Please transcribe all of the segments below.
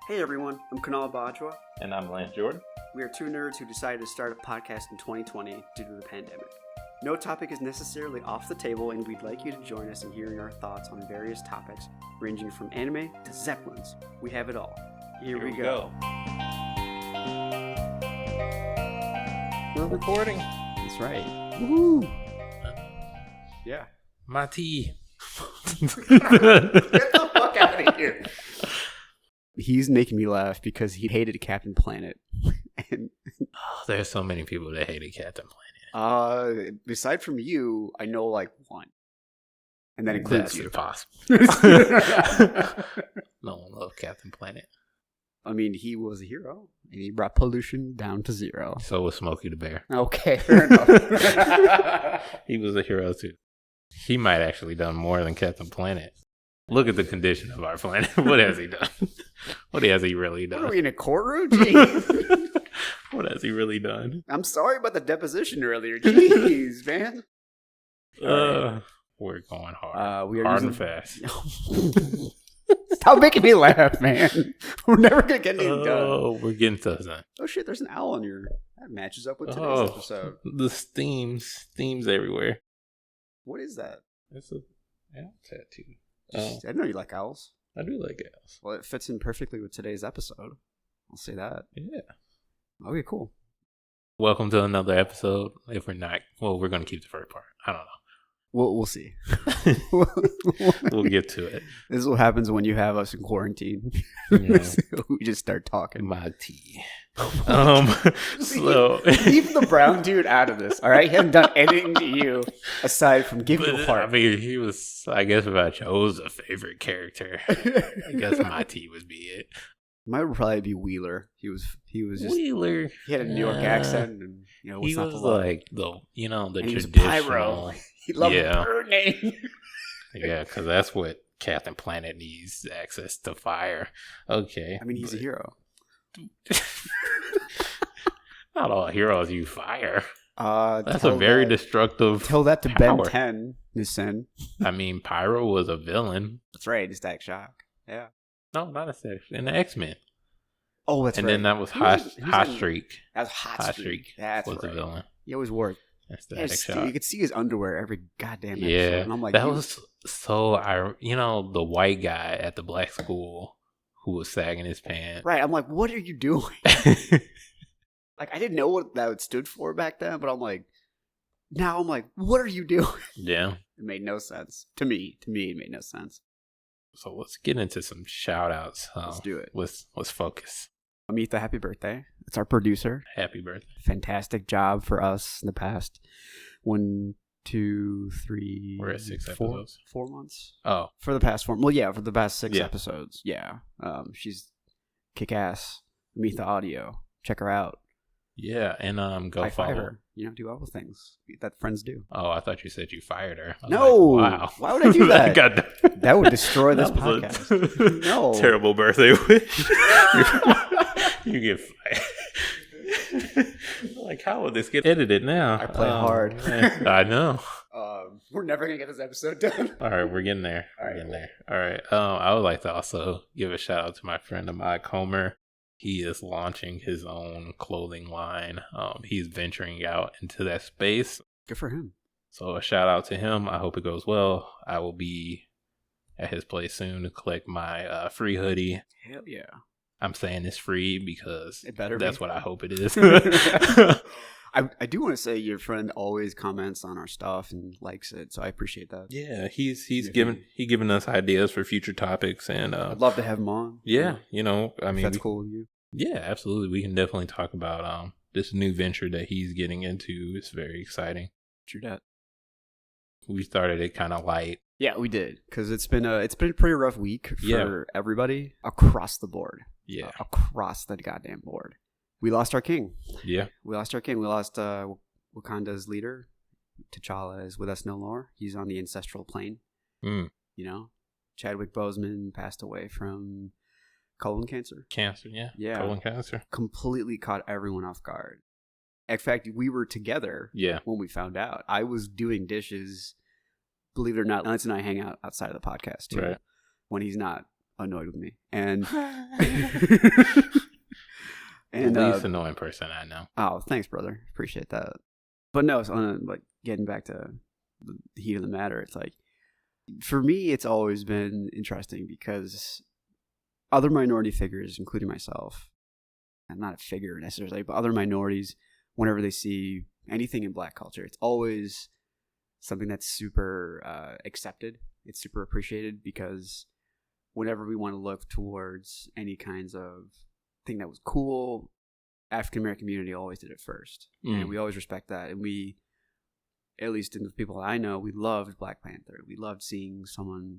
Hey everyone, I'm Kunaal Bajwa. And I'm Lance Jordan. We are two nerds who decided to start a podcast in 2020 due to the pandemic. No topic is necessarily off the table, and we'd like you to join us in hearing our thoughts on various topics, ranging from anime to Zeppelins. We have it all. Here we go. We're recording. That's right. Woohoo! Yeah. My tea. Get the fuck out of here. He's making me laugh because he hated Captain Planet. And there's so many people that hated Captain Planet. Aside from you, I know like one. And that includes That's you. impossible. No one loved Captain Planet. I mean, he was a hero, and he brought pollution down to zero. So was Smokey the Bear. Okay, fair enough. He was a hero too. He might actually done more than Captain Planet. Look at the condition of our planet. What has he done? What has he really done? What are we in a courtroom? Jeez. What has he really done? I'm sorry about the deposition earlier. Jeez, man. We're going hard. We are hard using... and fast. Stop making me laugh, man. We're never going to get anything done. Oh, we're getting stuff done. Oh, shit, there's an owl on your... That matches up with today's episode. The themes everywhere. What is that? It's a owl tattoo. I didn't know you like owls. I do like owls. Well, it fits in perfectly with today's episode. I'll say that. Yeah. Okay, cool. Welcome to another episode. If we're not, well, we're going to keep the first part. I don't know. We'll see. We'll get to it. This is what happens when you have us in quarantine. Yeah. We just start talking. My tea. So leave the brown dude out of this. All right, he hasn't done anything to you aside from giving you a heart. I mean, he was. I guess if I chose a favorite character, I guess my tea would be it. Mine would probably be Wheeler. He was just Wheeler. He had a New York accent, and what's he not was to love? like the and he traditional. was pyro. He loved burning. Yeah, because that's what Captain Planet needs, access to fire. Okay. I mean, he's a hero. Not all heroes use fire. That's a very destructive. Tell that to power. Ben 10, Nissen. I mean, Pyro was a villain. That's right, Static Shock. Yeah. No, not a Static Shock. In the X-Men. Oh, that's and right. then that was Hot Streak. That was Hot Streak. That's was right. a villain. He always wore it. Static Shock. You could see his underwear every goddamn episode. Yeah, and I'm like, that was so. The white guy at the black school who was sagging his pants. Right. I'm like, what are you doing? Like, I didn't know what that stood for back then, but I'm like, now I'm like, what are you doing? Yeah, it made no sense to me. To me, it made no sense. So let's get into some shout outs. Let's do it. Let's focus. Amitha, happy birthday. It's our producer. Happy birthday. Fantastic job for us in the past 1, 2, 3. We're at 6 episodes. 4 months. Oh. For the past 4. Well, yeah, for the past 6 episodes. Yeah. She's kick ass. Amitha Audio. Check her out. Yeah, and go follow her. Do all the things that friends do. Oh, I thought you said you fired her. No. Like, wow. Why would I do that? That would destroy this podcast. No. Terrible birthday wish. You get fired. Like, how would this get edited now? I play hard. I know. We're never going to get this episode done. All right, we're getting there. All right. I would like to also give a shout out to my friend Ahmad Comer. He is launching his own clothing line. He's venturing out into that space. Good for him. So a shout out to him. I hope it goes well. I will be at his place soon to collect my free hoodie. Hell yeah. I'm saying it's free because that's what I hope it is. I do want to say your friend always comments on our stuff and likes it, so I appreciate that. Yeah, he's giving us ideas for future topics, and I'd love to have him on. Yeah, I mean, that's cool with you. Yeah, absolutely. We can definitely talk about this new venture that he's getting into. It's very exciting. True that. We started it kind of light. Yeah, we did, because it's been a pretty rough week for everybody across the board. Yeah, across the goddamn board. We lost our king. Yeah. We lost our king. We lost Wakanda's leader. T'Challa is with us no more. He's on the ancestral plane. Chadwick Boseman passed away from colon cancer. Yeah. Colon cancer. Completely caught everyone off guard. In fact, we were together when we found out. I was doing dishes. Believe it or not, Lance and I hang out outside of the podcast too. Right. When he's not annoyed with me. And and the least annoying person I know. Oh, thanks, brother. Appreciate that. But no, so like getting back to the heat of the matter, it's like for me, it's always been interesting because other minority figures, including myself, I'm not a figure necessarily, but other minorities, whenever they see anything in Black culture, it's always something that's super accepted. It's super appreciated because whenever we want to look towards any kinds of thing that was cool, African American community always did it first. And we always respect that. And we, at least in the people that I know, we loved Black Panther. We loved seeing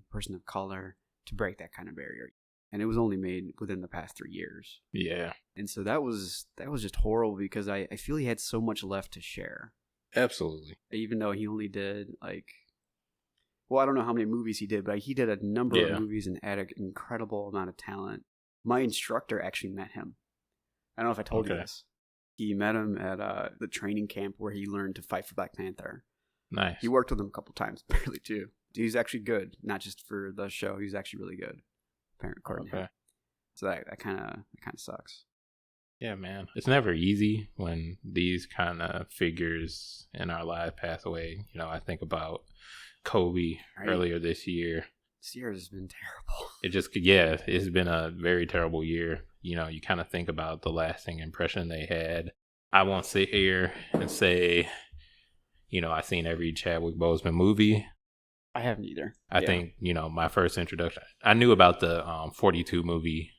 person of color to break that kind of barrier. And it was only made within the past 3 years. Yeah. And so that was just horrible because I feel he had so much left to share. Absolutely. Even though he only did I don't know how many movies he did, but he did a number of movies and had an incredible amount of talent. My instructor actually met him. I don't know if I told you this. He met him at the training camp where he learned to fight for Black Panther. Nice. He worked with him a couple times, barely too. He's actually good, not just for the show. He's actually really good. According to him. So that kind of sucks. Yeah, man. It's never easy when these kind of figures in our lives pass away. You know, I think about Kobe earlier this year. This year has been terrible. It's been a very terrible year. You know, you kind of think about the lasting impression they had. I won't sit here and say, you know, I've seen every Chadwick Boseman movie. I haven't either. I think, you know, my first introduction, I knew about the 42 movie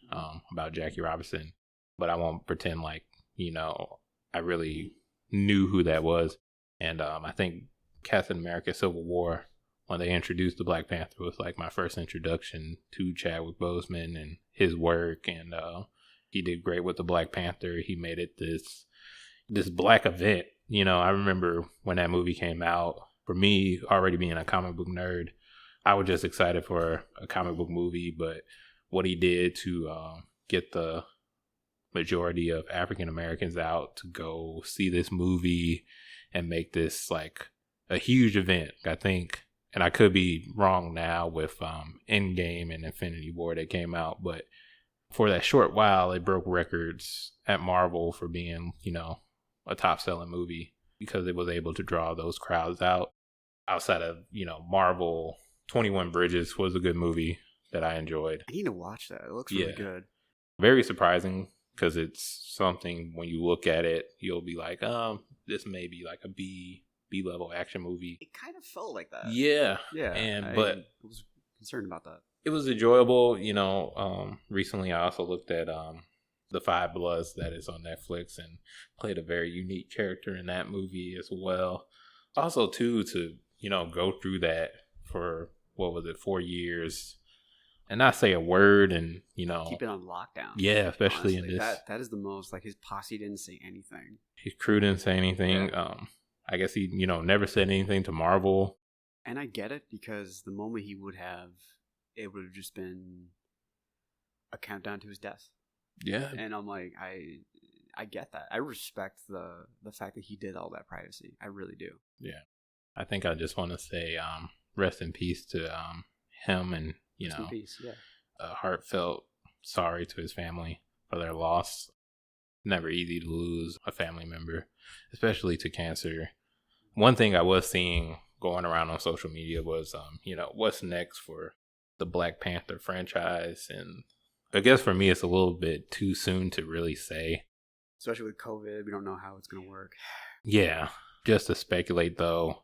about Jackie Robinson, but I won't pretend like, you know, I really knew who that was. And I think Captain America Civil War, when they introduced the Black Panther, was like my first introduction to Chadwick Boseman and his work. And he did great with the Black Panther. He made it this black event. You know, I remember when that movie came out, for me, already being a comic book nerd, I was just excited for a comic book movie. But what he did to get the majority of African Americans out to go see this movie and make this like a huge event, I think, and I could be wrong now with Endgame and Infinity War that came out, but for that short while, it broke records at Marvel for being, you know, a top selling movie because it was able to draw those crowds out. Outside of, you know, Marvel, 21 Bridges was a good movie that I enjoyed. I need to watch that. It looks really good. Very surprising because it's something when you look at it, you'll be like, this may be like a B-level action movie. It kind of felt like that. Yeah. But I was concerned about that. It was enjoyable. You know, recently I also looked at The Five Bloods that is on Netflix and played a very unique character in that movie as well. Also, too, to, you know, go through that for, 4 years and not say a word and, you know. Keep it on lockdown. Yeah, especially honestly, in this. That is the most, like, his posse didn't say anything. His crew didn't say anything. Yeah. I guess he, you know, never said anything to Marvel. And I get it because the moment he would have, it would have just been a countdown to his death. Yeah. And I'm like, I get that. I respect the fact that he did all that privacy. I really do. Yeah. I think I just want to say rest in peace to him and, you know, a heartfelt sorry to his family for their loss. Never easy to lose a family member, especially to cancer. One thing I was seeing going around on social media was, you know, what's next for the Black Panther franchise. And I guess for me, it's a little bit too soon to really say. Especially with COVID, we don't know how it's going to work. Yeah. Just to speculate, though,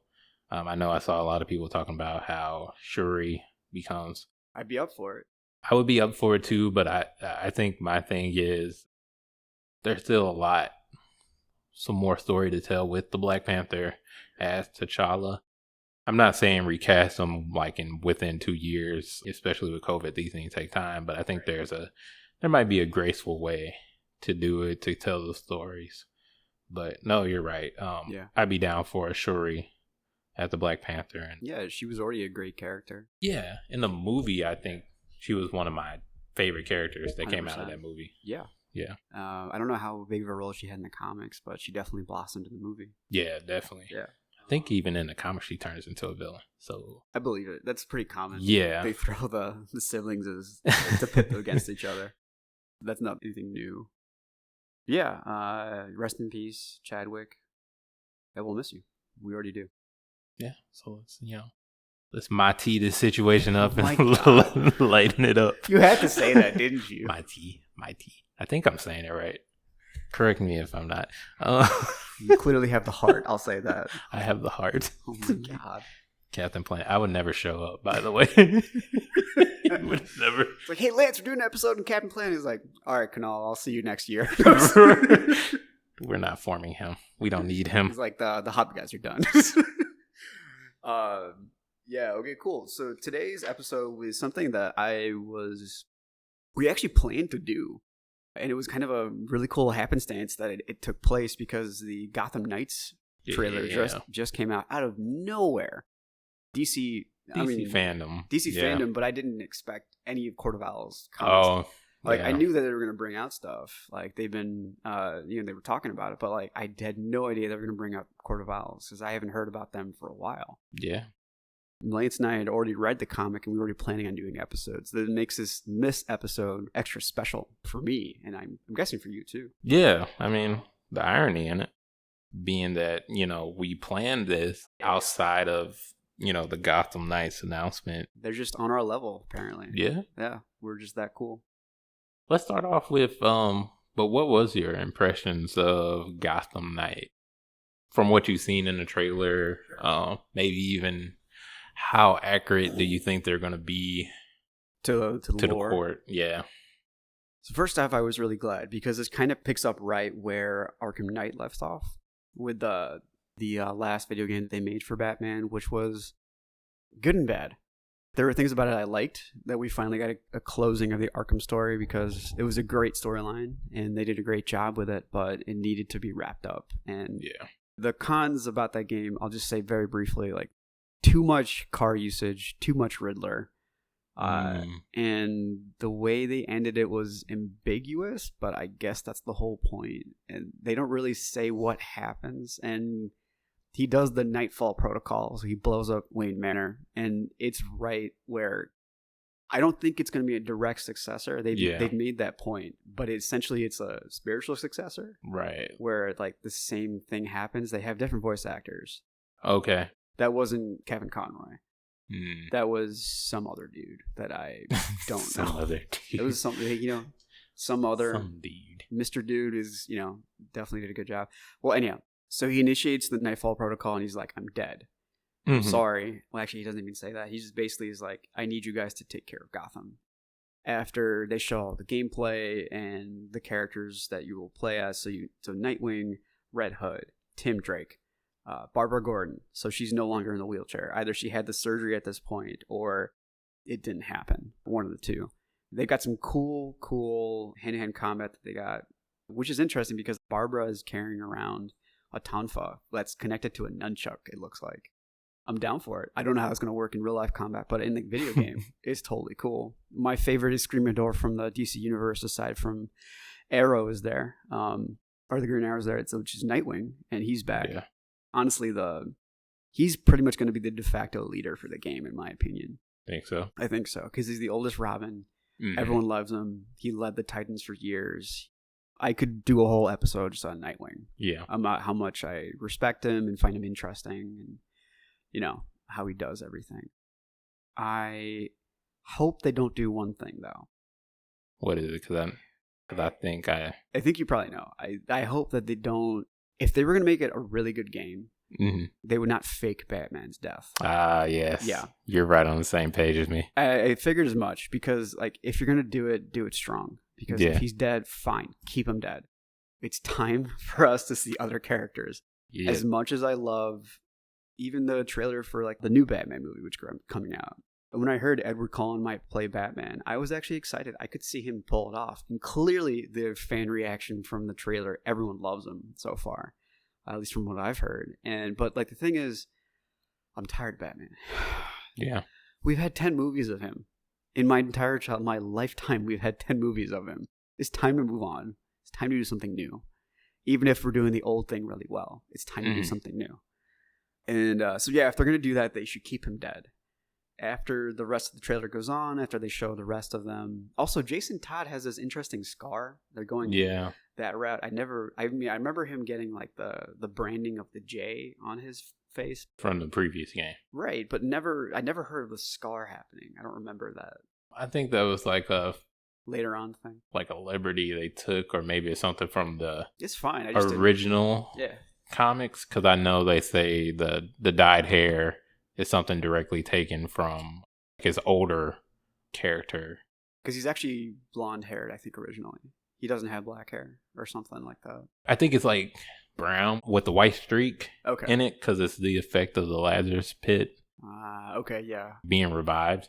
I know I saw a lot of people talking about how Shuri becomes. I'd be up for it. I would be up for it, too. But I think my thing is there's still some more story to tell with the Black Panther as T'Challa. I'm not saying recast him like within 2 years, especially with COVID. These things take time, but I think there might be a graceful way to do it, to tell the stories. But no, you're right. I'd be down for a Shuri as the Black Panther. And yeah, she was already a great character. Yeah, in the movie, I think she was one of my favorite characters that 100%. Came out of that movie. Yeah. Yeah. I don't know how big of a role she had in the comics, but she definitely blossomed in the movie. Yeah, definitely. Yeah. I think even in the comics she turns into a villain. So I believe it. That's pretty common. Yeah. They throw the siblings as to pit them against each other. That's not anything new. Yeah. Rest in peace, Chadwick. I will miss you. We already do. Yeah. So let's tee this situation up and lighten it up. You had to say that, didn't you? My tea. I think I'm saying it right. Correct me if I'm not. You clearly have the heart. I'll say that. I have the heart. Oh my god. Captain Planet. I would never show up, by the way. Would never. It's like, hey, Lance, we're doing an episode and Captain Planet is like, all right, Kunaal, I'll see you next year. We're not forming him. We don't need him. It's like the Hobbit guys are done. Yeah, okay, cool. So today's episode was something that we actually planned to do. And it was kind of a really cool happenstance that it took place because the Gotham Knights trailer just came out of nowhere. DC fandom, but I didn't expect any of Court of Owl's comments. I knew that they were going to bring out stuff. Like, they've been, they were talking about it, but like, I had no idea they were going to bring up Court of Owls because I haven't heard about them for a while. Yeah. Lance and I had already read the comic and we were already planning on doing episodes. That makes this episode extra special for me, and I'm guessing for you too. Yeah, I mean, the irony in it being that, we planned this outside of, the Gotham Knights announcement. They're just on our level, apparently. Yeah? Yeah, we're just that cool. Let's start off with, but what was your impressions of Gotham Knight? From what you've seen in the trailer, maybe even... How accurate do you think they're going to be to the court? Yeah. So first off, I was really glad because this kind of picks up right where Arkham Knight left off with the last video game they made for Batman, which was good and bad. There were things about it I liked, that we finally got a closing of the Arkham story because it was a great storyline and they did a great job with it, but it needed to be wrapped up. And the cons about that game, I'll just say very briefly, like, too much car usage, too much Riddler. And the way they ended it was ambiguous, but I guess that's the whole point. And they don't really say what happens. And he does the Nightfall protocol, so he blows up Wayne Manor. And it's right where I don't think it's going to be a direct successor. They've made that point, but essentially it's a spiritual successor. Right. Where like the same thing happens. They have different voice actors. Okay. That wasn't Kevin Conroy. That was some other dude that I don't know. Some other dude. It was something, some dude. Mr. Dude is, definitely did a good job. Well, anyhow, so he initiates the Nightfall protocol and he's like, I'm dead. I'm sorry. Well, actually, he doesn't even say that. He just basically is like, I need you guys to take care of Gotham. After they show all the gameplay and the characters that you will play as, so Nightwing, Red Hood, Tim Drake, Barbara Gordon, so she's no longer in the wheelchair. Either she had the surgery at this point or it didn't happen. One of the two. They've got some cool hand-to-hand combat that they got, which is interesting because Barbara is carrying around a tonfa that's connected to a nunchuck, it looks like. I'm down for it. I don't know how it's going to work in real-life combat, but in the video game, it's totally cool. My favorite is Screamador from the DC universe, aside from Arrow is there, or the Green Arrow's there, which is Nightwing, and he's back. Yeah. Honestly, he's pretty much going to be the de facto leader for the game, in my opinion. Think so? I think so, because he's the oldest Robin. Mm-hmm. Everyone loves him. He led the Titans for years. I could do a whole episode just on Nightwing. Yeah. About how much I respect him and find him interesting, and how he does everything. I hope they don't do one thing, though. What is it? Because I think I think you probably know. I hope that they don't. If they were going to make it a really good game, they would not fake Batman's death. Yes. Yeah. You're right on the same page as me. I figured as much because, if you're going to do it strong. Because if he's dead, fine. Keep him dead. It's time for us to see other characters. Yeah. As much as I love even the trailer for, the new Batman movie, which is coming out. When I heard Edward Cullen might play Batman, I was actually excited. I could see him pull it off. And clearly, the fan reaction from the trailer, everyone loves him so far. At least from what I've heard. But the thing is, I'm tired of Batman. Yeah. We've had 10 movies of him. In my entire my lifetime, we've had 10 movies of him. It's time to move on. It's time to do something new. Even if we're doing the old thing really well, it's time to do something new. And so yeah, if they're going to do that, they should keep him dead. After the rest of the trailer goes on, after they show the rest of them. Also, Jason Todd has this interesting scar. They're going that route. I remember him getting like the branding of the J on his face. From the previous game. Right, but I never heard of the scar happening. I don't remember that. I think that was like a later on thing. Like a liberty they took, or maybe it's something from the it's fine. original comics, because I know they say the dyed hair is something directly taken from his older character. Because he's actually blonde haired, I think, originally. He doesn't have black hair or something like that. I think it's like brown with the white streak in it, because it's the effect of the Lazarus pit. Being revived.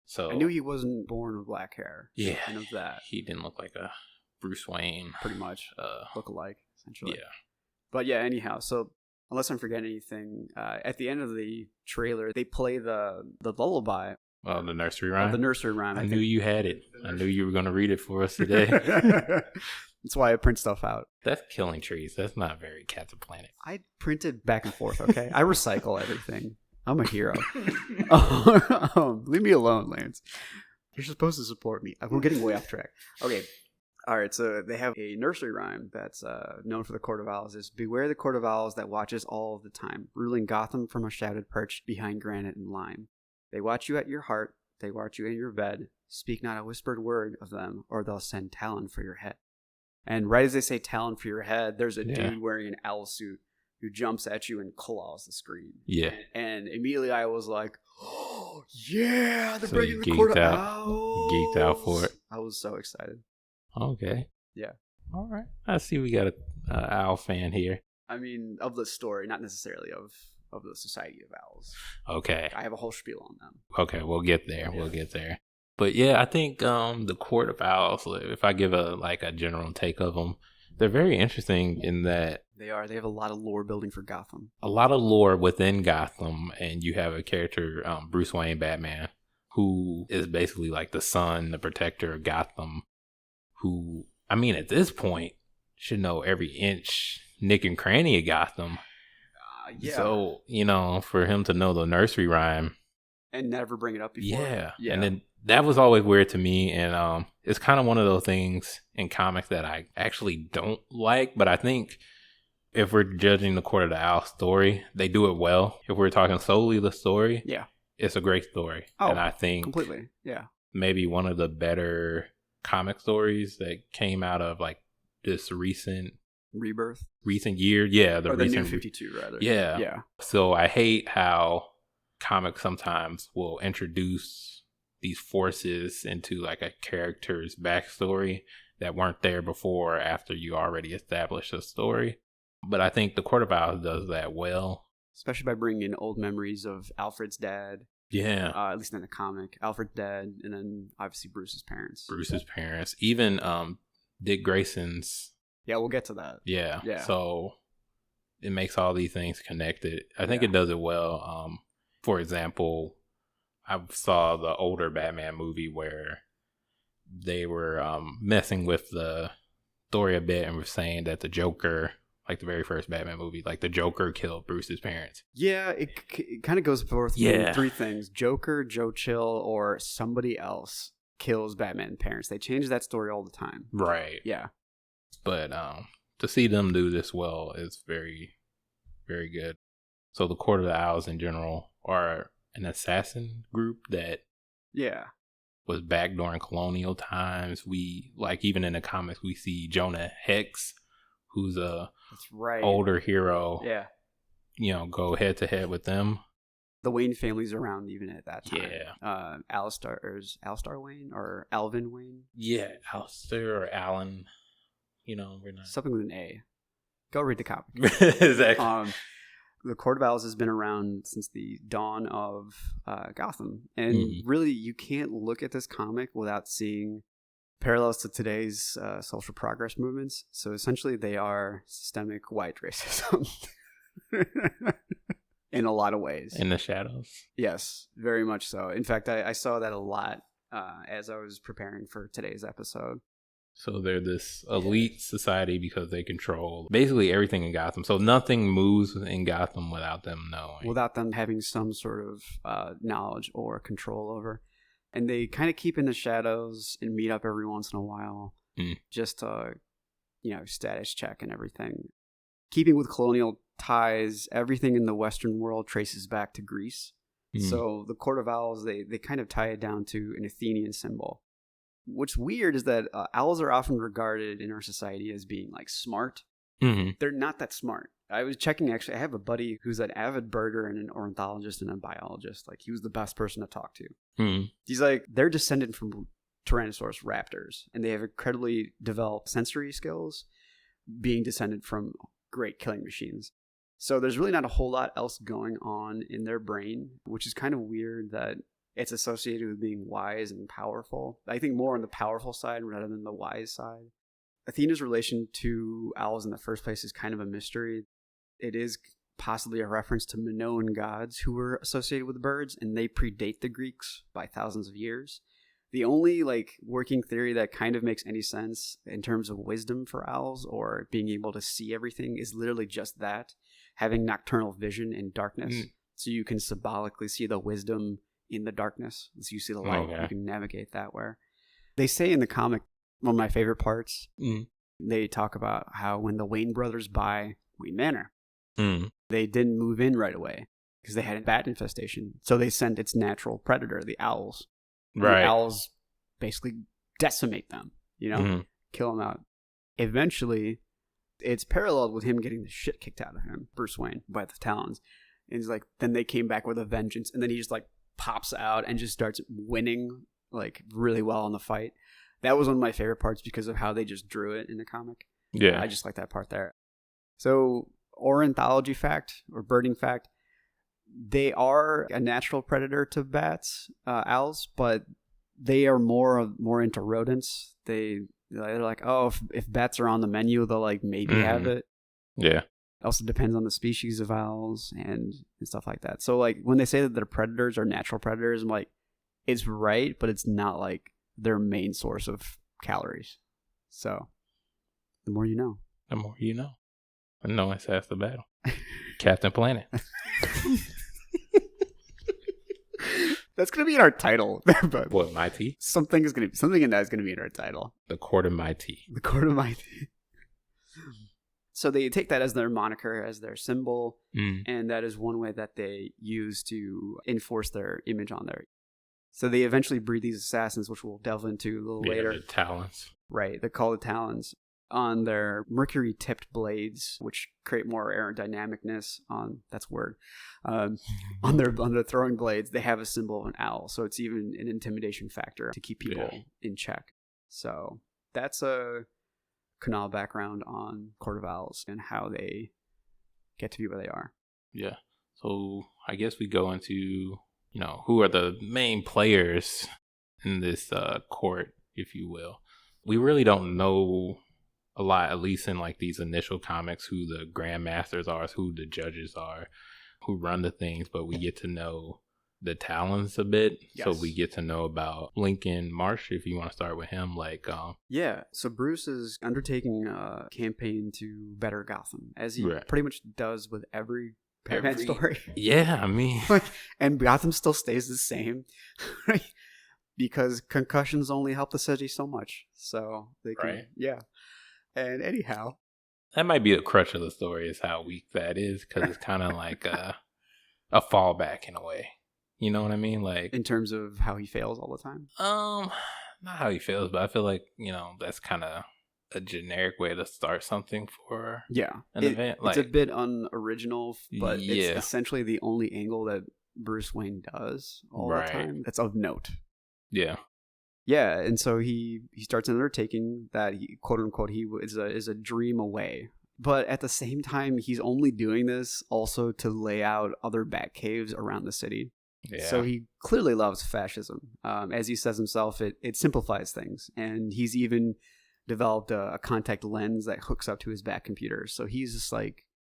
So I knew he wasn't born with black hair. Yeah. I know that. He didn't look like a Bruce Wayne. Pretty much. Look alike, essentially. Yeah. But yeah, anyhow, so unless I'm forgetting anything, at the end of the trailer, they play the lullaby. Oh, the nursery rhyme? The nursery rhyme. I knew you had it. I knew you were going to read it for us today. That's why I print stuff out. That's killing trees. That's not very Captain Planet. I printed back and forth, okay? I recycle everything. I'm a hero. Leave me alone, Lance. You're supposed to support me. We're getting way off track. Okay. All right, so they have a nursery rhyme that's known for the Court of Owls. Is beware the Court of Owls that watches all of the time, ruling Gotham from a shrouded perch behind granite and lime. They watch you at your heart. They watch you in your bed. Speak not a whispered word of them, or they'll send Talon for your head. And right as they say Talon for your head, there's a dude wearing an owl suit who jumps at you and claws the screen. Yeah. And immediately I was like, oh, yeah, they're bringing the Court of Owls. Geeked out for it. I was so excited. Okay. Yeah. All right. I see we got an owl fan here. I mean, of the story, not necessarily of the Society of Owls. Okay. I have a whole spiel on them. Okay, we'll get there. Yeah. We'll get there. But yeah, I think the Court of Owls, if I give a general take of them, they're very interesting in that they are. They have a lot of lore building for Gotham. A lot of lore within Gotham, and you have a character, Bruce Wayne, Batman, who is basically like the son, the protector of Gotham, who, I mean, at this point, should know every inch, nick and cranny of Gotham. Yeah. So, for him to know the nursery rhyme. And never bring it up before. Yeah. And then that was always weird to me. And it's kind of one of those things in comics that I actually don't like. But I think if we're judging the Court of the Owl story, they do it well. If we're talking solely the story, it's a great story. Oh, and I think completely. Yeah. Maybe one of the better comic stories that came out of like this recent year. Yeah. The recent New 52 rather. Yeah. Yeah. So I hate how comics sometimes will introduce these forces into like a character's backstory that weren't there before or after you already established a story. But I think the Court of Owls does that well. Especially by bringing in old memories of Alfred's dad. Yeah. At least in the comic. Alfred's dad, and then obviously Bruce's parents. Even Dick Grayson's. Yeah, we'll get to that. Yeah. So it makes all these things connected. I think it does it well. For example, I saw the older Batman movie where they were messing with the story a bit and were saying that the Joker, like the very first Batman movie, like the Joker killed Bruce's parents. Yeah, it kind of goes forth three things. Joker, Joe Chill, or somebody else kills Batman's parents. They change that story all the time. Right. Yeah. But to see them do this well is very, very good. So the Court of the Owls in general are an assassin group that was back during colonial times. We, like, even in the comics, we see Jonah Hex, who's a older hero. Yeah. Go head to head with them. The Wayne family's around even at that time. Yeah. Alistar Wayne or Alvin Wayne? Yeah, Alistair or Alan. We're not. Something with an A. Go read the comic. Exactly. The Court of Owls has been around since the dawn of Gotham. And really, you can't look at this comic without seeing parallels to today's social progress movements. So essentially, they are systemic white racism. In a lot of ways. In the shadows. Yes, very much so. In fact, I saw that a lot as I was preparing for today's episode. So they're this elite society because they control basically everything in Gotham. So nothing moves in Gotham without them knowing. Without them having some sort of knowledge or control over. And they kind of keep in the shadows and meet up every once in a while. Just to, status check and everything. Keeping with colonial ties, everything in the Western world traces back to Greece. So the Court of Owls, they kind of tie it down to an Athenian symbol. What's weird is that owls are often regarded in our society as being like smart. They're not that smart. I was checking, actually, I have a buddy who's an avid birder and an ornithologist and a biologist. Like, he was the best person to talk to. He's like, they're descended from Tyrannosaurus raptors, and they have incredibly developed sensory skills, being descended from great killing machines. So there's really not a whole lot else going on in their brain, which is kind of weird that it's associated with being wise and powerful. I think more on the powerful side rather than the wise side. Athena's relation to owls in the first place is kind of a mystery. It is possibly a reference to Minoan gods who were associated with birds, and they predate the Greeks by thousands of years. The only working theory that kind of makes any sense in terms of wisdom for owls or being able to see everything is literally just that, having nocturnal vision in darkness. So you can symbolically see the wisdom in the darkness. So you see the light, you can navigate that way. They say in the comic, one of my favorite parts, they talk about how when the Wayne brothers buy Wayne Manor, they didn't move in right away because they had a bat infestation. So they sent its natural predator, the owls. Right. The owls basically decimate them, kill them out. Eventually, it's paralleled with him getting the shit kicked out of him, Bruce Wayne, by the Talons. And he's like, then they came back with a vengeance, and then he just pops out and just starts winning really well in the fight. That was one of my favorite parts because of how they just drew it in the comic. Yeah. I just like that part there. So, ornithology fact or birding fact, they are a natural predator to bats, owls, but they are more into rodents. They're like, oh, if bats are on the menu, they'll maybe have it. Yeah. It also depends on the species of owls and stuff like that. So when they say that they're predators or natural predators, I'm like, it's right, but it's not their main source of calories. So the more you know. The more you know. And no one's half the battle. Captain Planet. That's gonna be in our title. But what, Mighty? Something in that is gonna be in our title. The Court of Mighty. The Court of Mighty. So they take that as their moniker, as their symbol, and that is one way that they use to enforce their image on there. So they eventually breed these assassins, which we'll delve into a little later. The Talons. Right, they're called the Talons. On their mercury-tipped blades, which create more aerodynamicness on their throwing blades, they have a symbol of an owl. So it's even an intimidation factor to keep people in check. So that's a Kunaal background on Court of Owls and how they get to be where they are. Yeah. So I guess we go into, who are the main players in this court, if you will. We really don't know a lot, at least in these initial comics, who the grandmasters are, who the judges are, who run the things, but we get to know the Talons a bit. Yes. So we get to know about Lincoln Marsh, if you want to start with him. Yeah, so Bruce is undertaking a campaign to better Gotham, as he pretty much does with every Batman story. Yeah, I mean. And Gotham still stays the same, right? Because concussions only help the city so much. So they can, And anyhow, that might be the crutch of the story, is how weak that is, because it's kind of like a fallback in a way. You know what I mean? In terms of how he fails all the time? Not how he fails, but I feel like, that's kind of a generic way to start something for an event. It's a bit unoriginal, but it's essentially the only angle that Bruce Wayne does all the time that's of note. Yeah. Yeah, and so he starts an undertaking that he, quote unquote, is a dream away. But at the same time, he's only doing this also to lay out other bat caves around the city. Yeah. So he clearly loves fascism. As he says himself, it simplifies things. And he's even developed a contact lens that hooks up to his bat computer. So he's just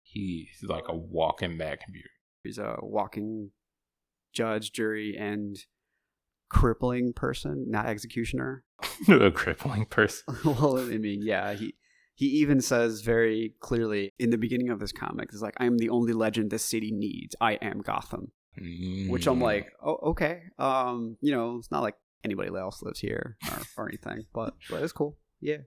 he's like a walking bat computer. He's a walking judge, jury, and crippling person, not executioner. A crippling person. Well, I mean, yeah, he even says very clearly in the beginning of this comic, it's like, I am the only legend this city needs. I am Gotham. Which I'm like, oh, okay. It's not like anybody else lives here or anything, but it's cool. Yeah.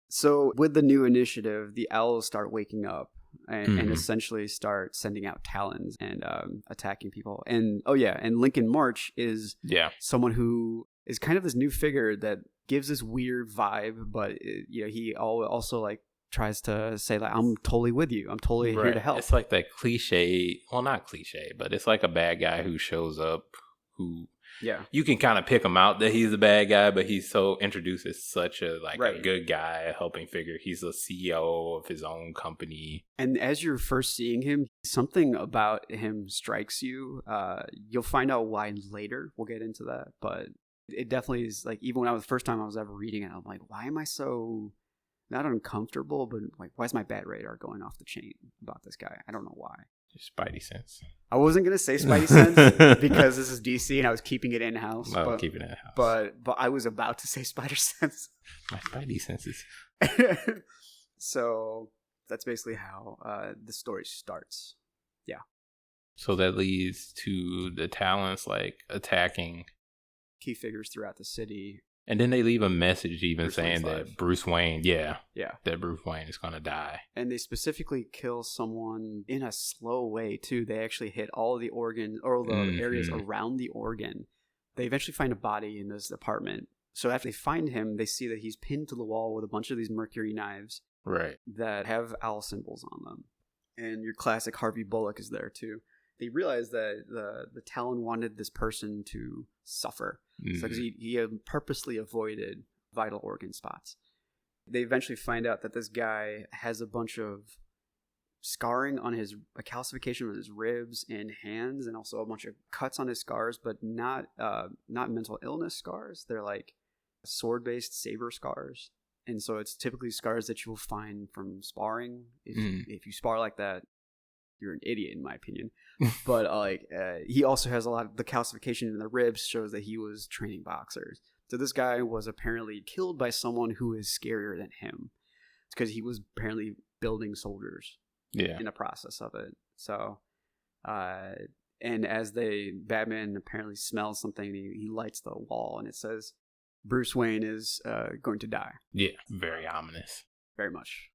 So with the new initiative, the owls start waking up and essentially start sending out talons and attacking people. And and Lincoln March is someone who is kind of this new figure that gives this weird vibe, but he also like tries to say like, I'm totally with you. I'm totally here to help. It's like that cliche, well, not cliche, but it's like a bad guy who shows up who you can kind of pick him out that he's a bad guy, but he's so introduced as such a a good guy, a helping figure. He's a CEO of his own company. And as you're first seeing him, something about him strikes you. You'll find out why later. We'll get into that, but it definitely is like, even when the first time I was ever reading it, I'm like, why am I so not uncomfortable, but like, why is my bad radar going off the chain about this guy? I don't know why. Your Spidey sense. I wasn't gonna say Spidey sense because this is DC and I was keeping it in house. Keeping it in house. But I was about to say Spider sense. My Spidey senses. So that's basically how the story starts. Yeah. So that leads to the Talons like attacking key figures throughout the city. And then they leave a message even saying that Bruce Wayne, that Bruce Wayne is going to die. And they specifically kill someone in a slow way, too. They actually hit all of the organs, or the areas around the organ. They eventually find a body in this apartment. So after they find him, they see that he's pinned to the wall with a bunch of these mercury knives that have owl symbols on them. And your classic Harvey Bullock is there, too. They realize that the Talon wanted this person to suffer. So he purposely avoided vital organ spots. They eventually find out that this guy has a bunch of scarring on a calcification on his ribs and hands, and also a bunch of cuts on his scars, but not mental illness scars. They're like sword-based saber scars. And so it's typically scars that you will find from sparring. If you spar like that, you're an idiot, in my opinion. But he also has a lot of the calcification in the ribs shows that he was training boxers. So this guy was apparently killed by someone who is scarier than him. It's because he was apparently building soldiers in the process of it. So, and as Batman apparently smells something, he lights the wall and it says, Bruce Wayne is going to die. Yeah, very ominous. Very much.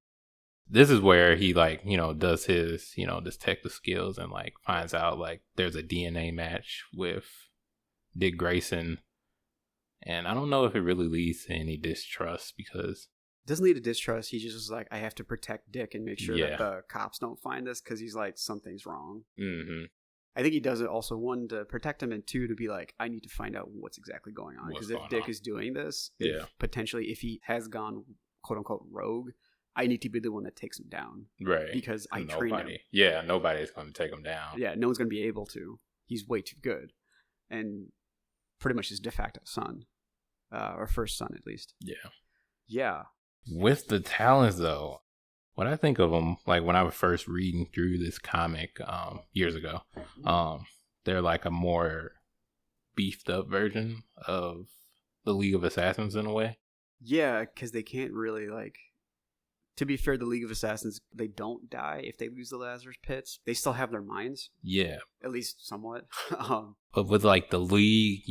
This is where he does his detective skills and finds out there's a DNA match with Dick Grayson, and I don't know if it really leads to any distrust because it doesn't lead to distrust. He just was like, I have to protect Dick and make sure that the cops don't find this because he's like, something's wrong. I think he does it also, one, to protect him, and two, to be like, I need to find out what's exactly going on, because if Dick is doing this, potentially if he has gone quote unquote rogue, I need to be the one that takes him down. Right. Because I trained him. Yeah, nobody's going to take him down. Yeah, no one's going to be able to. He's way too good. And pretty much his de facto son. Or first son, at least. Yeah. Yeah. With the Talons, though, what I think of them, when I was first reading through this comic years ago, they're like a more beefed up version of the League of Assassins in a way. Yeah, because they can't really to be fair, the League of Assassins, they don't die if they lose the Lazarus Pits. They still have their minds. Yeah. At least somewhat. But with the League,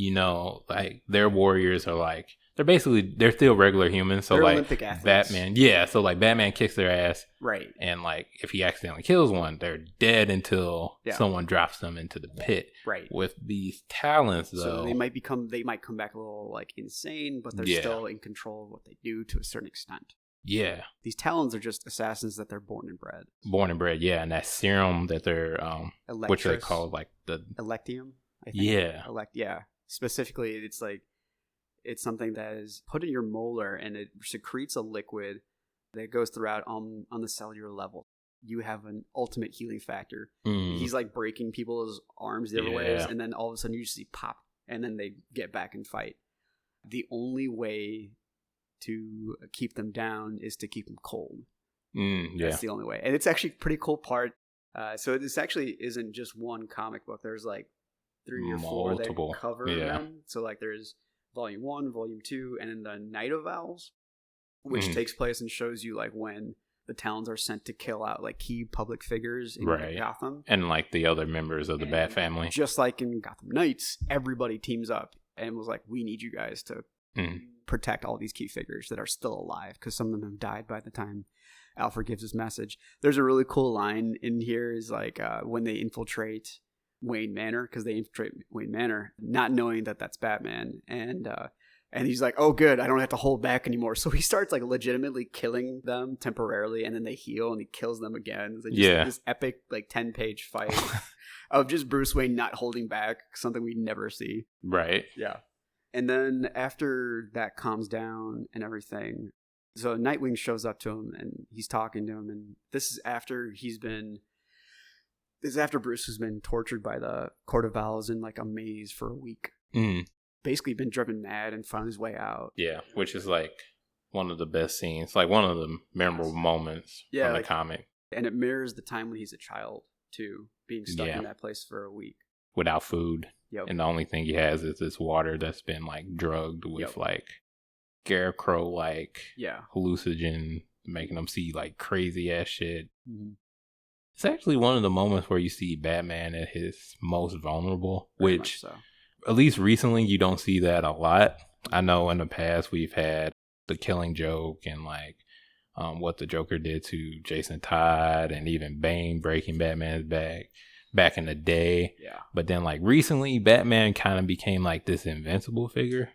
their warriors are they're still regular humans. So they're Olympic athletes. Batman. Yeah. So Batman kicks their ass. Right. And if he accidentally kills one, they're dead until someone drops them into the pit. Right. With these Talons, though. So they might come back a little insane, but they're still in control of what they do to a certain extent. Yeah. These Talons are just assassins that they're born and bred. Born and bred, yeah. And that serum that they're, which they call the... Electium, I think. Yeah. Specifically, it's something that is put in your molar and it secretes a liquid that goes throughout on the cellular level. You have an ultimate healing factor. He's breaking people's arms the other ways, and then all of a sudden you just see pop, and then they get back and fight. The only way to keep them down is to keep them cold. That's the only way. And it's actually a pretty cool part. So this actually isn't just one comic book. There's 3 or 4 that cover them. So there's Volume 1, Volume 2, and then the Night of Owls, which takes place and shows you like when the Talons are sent to kill out like key public figures in Gotham. And like the other members of the Bat family. Just like in Gotham Knights, everybody teams up and was like, we need you guys to protect all these key figures that are still alive, because some of them have died by the time Alfred gives his message. There's a really cool line in here is like when they infiltrate Wayne Manor, because they infiltrate Wayne Manor, not knowing that that's Batman, and he's like, oh, good, I don't have to hold back anymore. So he starts like legitimately killing them temporarily, and then they heal, and he kills them again. It's just this epic like 10-page fight of just Bruce Wayne not holding back, something we never see. Right. Yeah. And then after that calms down and everything, so Nightwing shows up to him, and he's talking to him, and this is after Bruce has been tortured by the Court of Owls in like a maze for a week. Basically been driven mad and found his way out. Yeah, which is like one of the best scenes, like one of the memorable moments from the comic. And it mirrors the time when he's a child, too, being stuck in that place for a week. Without food. Yep. And the only thing he has is this water that's been like drugged with like scarecrow like hallucinogen, making him see like crazy ass shit. It's actually one of the moments where you see Batman at his most vulnerable, which at least recently you don't see that a lot. I know in the past we've had the Killing Joke and like what the Joker did to Jason Todd, and even Bane breaking Batman's back in the day. Yeah. But then like recently Batman kind of became like this invincible figure.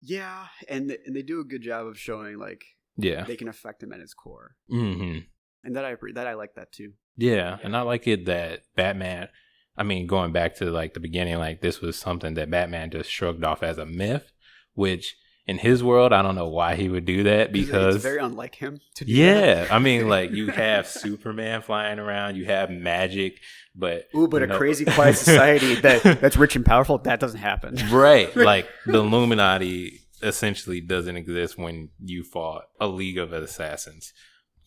Yeah, and they do a good job of showing like they can affect him at his core. And that I like that too. Yeah, and I like it that Batman, I mean, going back to like the beginning, like this was something that Batman just shrugged off as a myth, which in his world, I don't know why he would do that, because it's very unlike him to do that. I mean, like you have Superman flying around, you have magic, but a crazy quiet society that's rich and powerful, that doesn't happen. Right. Like the Illuminati essentially doesn't exist when you fought a League of Assassins.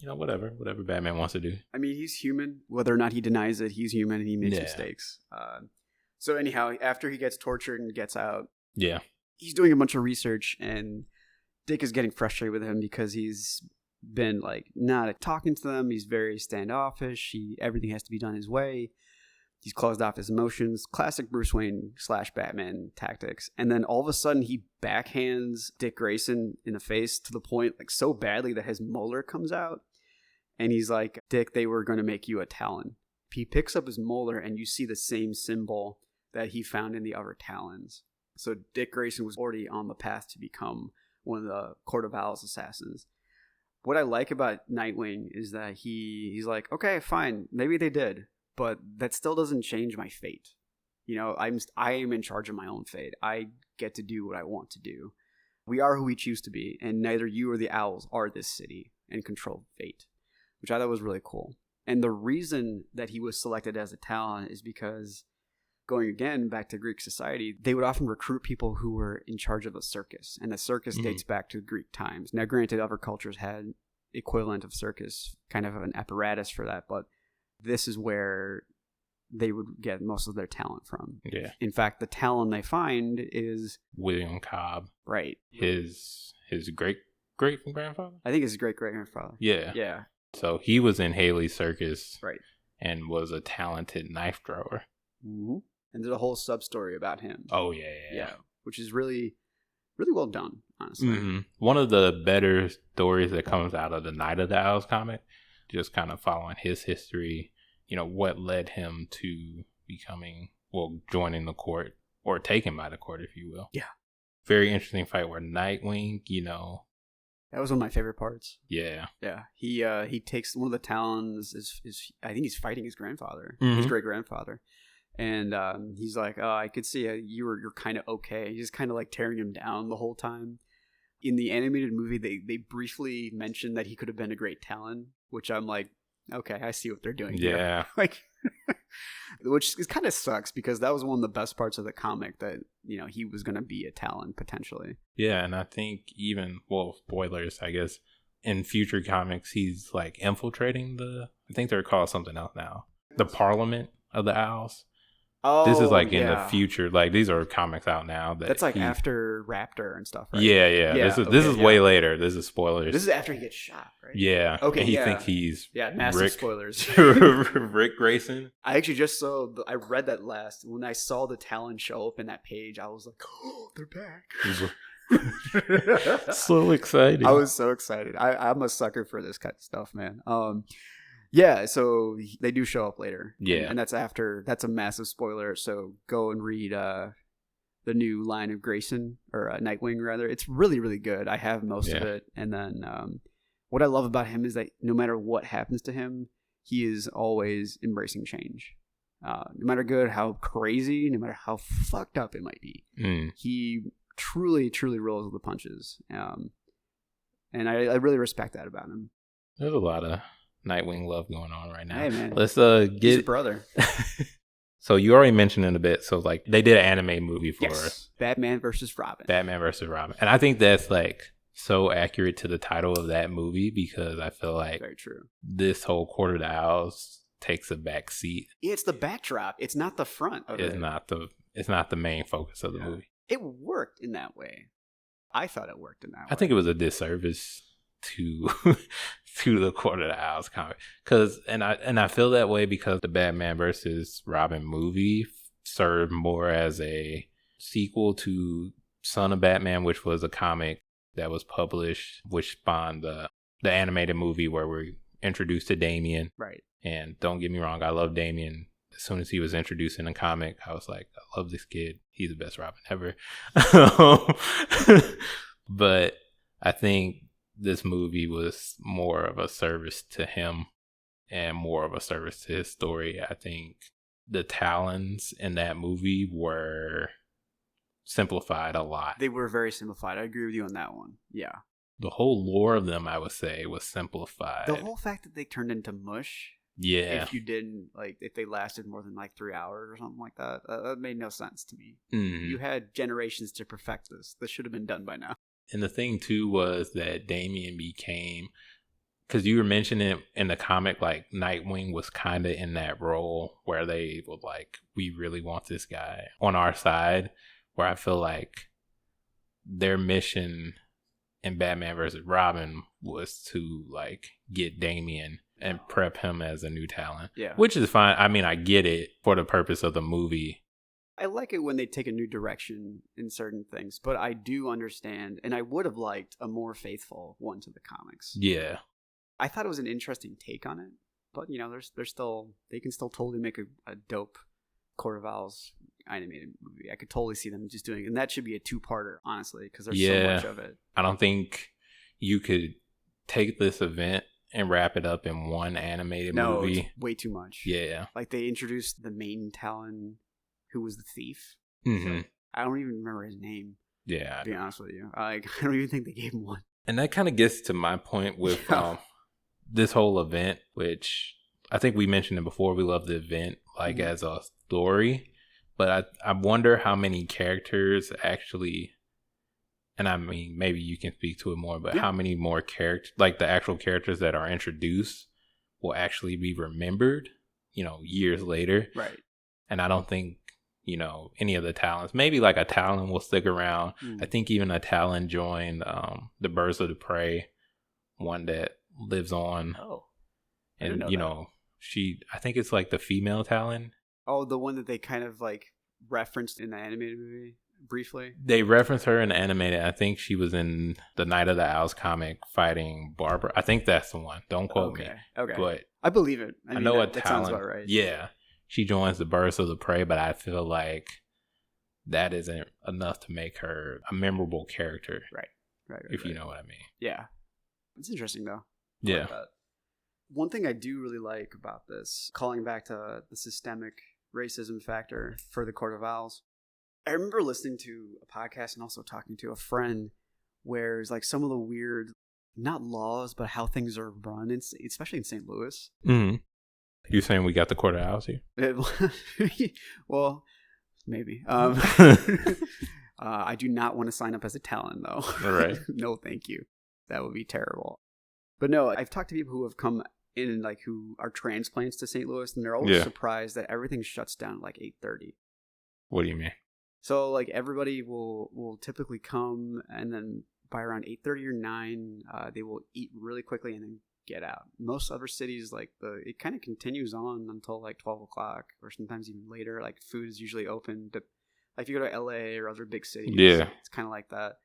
You know, whatever Batman wants to do. I mean, he's human. Whether or not he denies it, he's human and he makes mistakes. So anyhow, after he gets tortured and gets out, he's doing a bunch of research, and Dick is getting frustrated with him because he's been like not talking to them. He's very standoffish. Everything has to be done his way. He's closed off his emotions. Classic Bruce Wayne / Batman tactics. And then all of a sudden he backhands Dick Grayson in the face to the point like so badly that his molar comes out. And he's like, Dick, they were going to make you a Talon. He picks up his molar, and you see the same symbol that he found in the other Talons. So Dick Grayson was already on the path to become one of the Court of Owls assassins. What I like about Nightwing is that he's like, okay, fine, maybe they did, but that still doesn't change my fate. You know, I am in charge of my own fate. I get to do what I want to do. We are who we choose to be, and neither you or the Owls are this city and control fate, which I thought was really cool. And the reason that he was selected as a Talon is because, going again back to Greek society, they would often recruit people who were in charge of a circus. And the circus dates back to Greek times. Now, granted, other cultures had equivalent of circus, kind of an apparatus for that, but this is where they would get most of their talent from. Yeah. In fact, the Talon they find is William Cobb. Right. His great grandfather? I think it's his great grandfather. Yeah. Yeah. So he was in Haley's circus. Right. And was a talented knife thrower. Mm-hmm. And there's a whole sub-story about him. Oh, yeah. Which is really, really well done, honestly. Mm-hmm. One of the better stories that comes out of the Night of the Owls comic, just kind of following his history, you know, what led him to joining the court, or taken by the court, if you will. Yeah. Very interesting fight where Nightwing, you know. That was one of my favorite parts. Yeah. Yeah. He takes one of the Talons, I think he's fighting his grandfather, his great-grandfather. And he's like, oh, I could see you're kind of okay. He's just kind of like tearing him down the whole time. In the animated movie, they briefly mentioned that he could have been a great Talon, which I'm like, okay, I see what they're doing here. Yeah. Like, which kind of sucks, because that was one of the best parts of the comic, that, you know, he was going to be a Talon potentially. Yeah, and I think even, spoilers, I guess, in future comics, he's like infiltrating I think they're called something else now, the Parliament of the Owls. Oh, this is like in the future. Like these are comics out now. That's like after Raptor and stuff, right? Yeah. This is way later. This is spoilers. This is after he gets shot, right? Yeah. Okay. And he thinks he's massive spoilers. Rick Grayson. I actually just saw. I read that last when I saw the Talon show up in that page. I was like, oh, they're back. So excited. I was so excited. I'm a sucker for this kind of stuff, man. Yeah, so they do show up later. Yeah. And that's a massive spoiler, so go and read the new line of Grayson, or Nightwing rather. It's really, really good. I have most of it. And then what I love about him is that no matter what happens to him, he is always embracing change. No matter good, how crazy, no matter how fucked up it might be. He truly, truly rolls with the punches. And I really respect that about him. There's a lot of Nightwing love going on right now. Hey, man. Let's get his brother. So you already mentioned in a bit. So like they did an anime movie for Batman versus Robin. And I think that's like so accurate to the title of that movie because I feel like very true. This whole Court of the Owls takes a back seat. Yeah, it's the backdrop. It's not the front of it. It's not the main focus of the movie. It worked in that way. I thought it worked in that way. I think it was a disservice to the Court of the Owls comic and I feel that way because the Batman versus Robin movie served more as a sequel to Son of Batman, which was a comic that was published, which spawned the animated movie where we're introduced to Damian. Right. And don't get me wrong, I love Damian. As soon as he was introduced in a comic, I was like, I love this kid. He's the best Robin ever. But I think this movie was more of a service to him and more of a service to his story. I think the Talons in that movie were simplified a lot. They were very simplified. I agree with you on that one. Yeah. The whole lore of them, I would say, was simplified. The whole fact that they turned into mush. Yeah. If you didn't, if they lasted more than 3 hours or something like that, that made no sense to me. Mm-hmm. You had generations to perfect this. This should have been done by now. And the thing, too, was that Damian became... Because you were mentioning it in the comic, Nightwing was kind of in that role where they were we really want this guy on our side, where I feel like their mission in Batman vs. Robin was to, get Damian and prep him as a new talent. Yeah. Which is fine. I mean, I get it for the purpose of the movie. I like it when they take a new direction in certain things, but I do understand, and I would have liked a more faithful one to the comics. Yeah. I thought it was an interesting take on it, but they can still totally make a dope Court of Owls animated movie. I could totally see them just doing it, and that should be a 2-parter, honestly, because there's so much of it. I don't think you could take this event and wrap it up in one animated movie. No, it's way too much. Yeah. They introduced the main Talon, who was the thief. Mm-hmm. So I don't even remember his name. Yeah. To be honest with you. I don't even think they gave him one. And that kind of gets to my point with this whole event, which I think we mentioned it before. We love the event as a story. But I wonder how many characters actually, and I mean, maybe you can speak to it more, but how many more characters, the actual characters that are introduced will actually be remembered, years later. Right. And I don't think, any of the Talons, maybe a Talon will stick around. I think even a Talon joined the Birds of the Prey, one that lives on. Oh. And, I think it's the female Talon. Oh, the one that they kind of referenced in the animated movie briefly? They referenced her in the animated. I think she was in the Night of the Owls comic fighting Barbara. I think that's the one. Don't quote me. Okay. But I believe it. I mean, know that sounds about right. Yeah. She joins the Birds of the Prey, but I feel like that isn't enough to make her a memorable character. Right. If you know what I mean. Yeah. It's interesting, though. Yeah. One thing I do really like about this, calling back to the systemic racism factor for the Court of Owls, I remember listening to a podcast and also talking to a friend where it's some of the weird, not laws, but how things are run, especially in St. Louis. Mm-hmm. You saying we got the Court of Owls here? Well, maybe. I do not want to sign up as a Talon, though. All right. No, thank you. That would be terrible. But no, I've talked to people who have come in like who are transplants to St. Louis, and they're always surprised that everything shuts down at like 8:30. What do you mean? So like everybody will typically come, and then by around 8:30 or 9, they will eat really quickly and then get out. Most other cities, like it kind of continues on until like 12 o'clock or sometimes even later. Like food is usually open to, like if you go to LA or other big cities, it's kind of like that.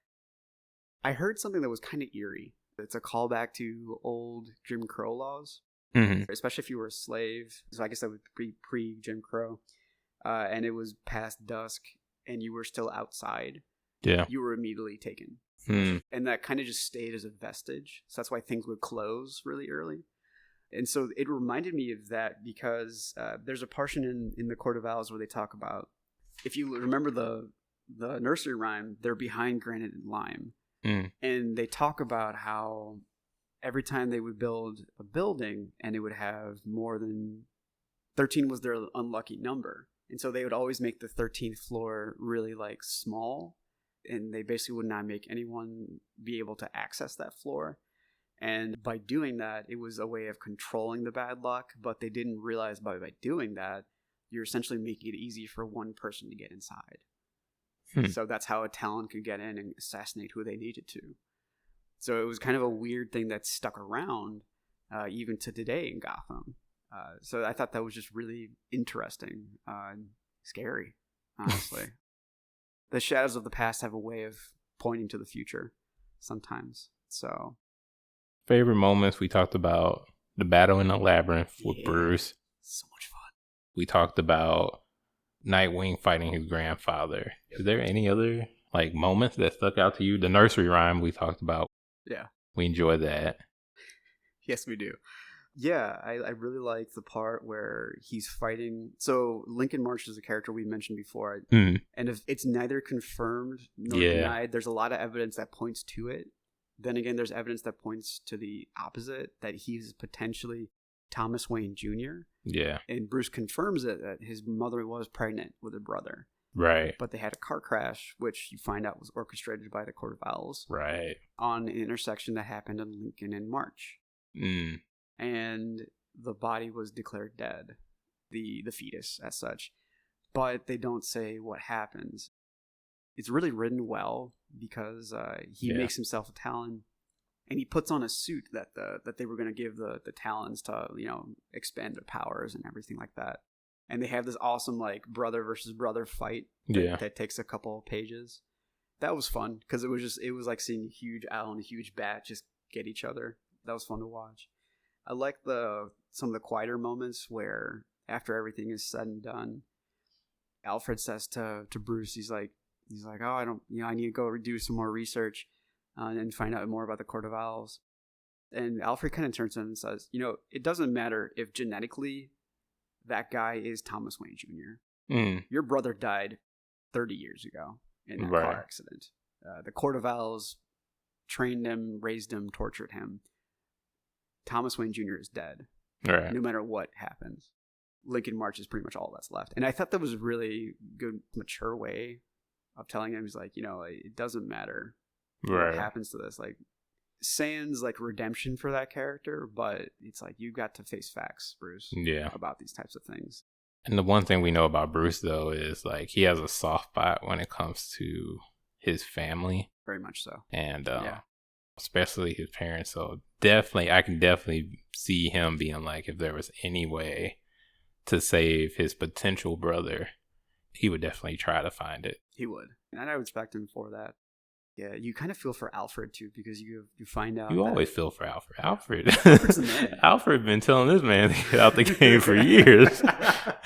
I heard something that was kind of eerie. It's a callback to old Jim Crow laws, especially if you were a slave. So I guess that would be pre-Jim Crow, and it was past dusk and you were still outside. Yeah, you were immediately taken. And that kind of just stayed as a vestige. So that's why things would close really early. And so it reminded me of that because there's a portion in the Court of Owls where they talk about, if you remember the nursery rhyme, they're behind granite and lime. And they talk about how every time they would build a building and it would have more than 13 was their unlucky number. And so they would always make the 13th floor really like small. And they basically would not make anyone be able to access that floor. And by doing that, it was a way of controlling the bad luck. But they didn't realize by doing that, you're essentially making it easy for one person to get inside. So that's how a Talon could get in and assassinate who they needed to. So it was kind of a weird thing that stuck around even to today in Gotham. So I thought that was just really interesting and scary, honestly. The shadows of the past have a way of pointing to the future sometimes. So, favorite moments, we talked about the battle in the labyrinth with Bruce. So much fun. We talked about Nightwing fighting his grandfather. Is there any other like moments that stuck out to you? The nursery rhyme we talked about. Yeah. We enjoyed that. Yes, we do. Yeah, I really like the part where he's fighting. So Lincoln March is a character we mentioned before. And if it's neither confirmed nor denied, there's a lot of evidence that points to it. Then again, there's evidence that points to the opposite, that he's potentially Thomas Wayne Jr. Yeah. And Bruce confirms it, that his mother was pregnant with a brother. Right. But they had a car crash, which you find out was orchestrated by the Court of Owls. Right. On an intersection that happened in Lincoln and March. And the body was declared dead, the fetus as such, but they don't say what happens. It's really written well because he makes himself a Talon, and he puts on a suit that they were going to give the Talons to, you know, expand their powers and everything like that. And they have this awesome like brother versus brother fight that takes a couple of pages. That was fun because it was like seeing a huge owl and a huge bat just get each other. That was fun to watch. I like some of the quieter moments where after everything is said and done, Alfred says to Bruce, he's like, oh, I need to go do some more research and find out more about the Court of Owls. And Alfred kind of turns to him and says, you know, it doesn't matter if genetically that guy is Thomas Wayne Jr. Your brother died 30 years ago in a car accident. The Court of Owls trained him, raised him, tortured him. Thomas Wayne Jr. is dead. Right. No matter what happens. Lincoln March is pretty much all that's left. And I thought that was a really good, mature way of telling him. He's like, you know, it doesn't matter what happens to this. Like, sans like redemption for that character, but it's like you got to face facts, Bruce. About these types of things. And the one thing we know about Bruce though is like he has a soft spot when it comes to his family. Very much so. And especially his parents. So I can definitely see him being like, if there was any way to save his potential brother, he would definitely try to find it. He would. And I respect him for that. Yeah, you kind of feel for Alfred too, because you find out you always feel for Alfred. Alfred's the man. Alfred been telling this man to get out the game for years.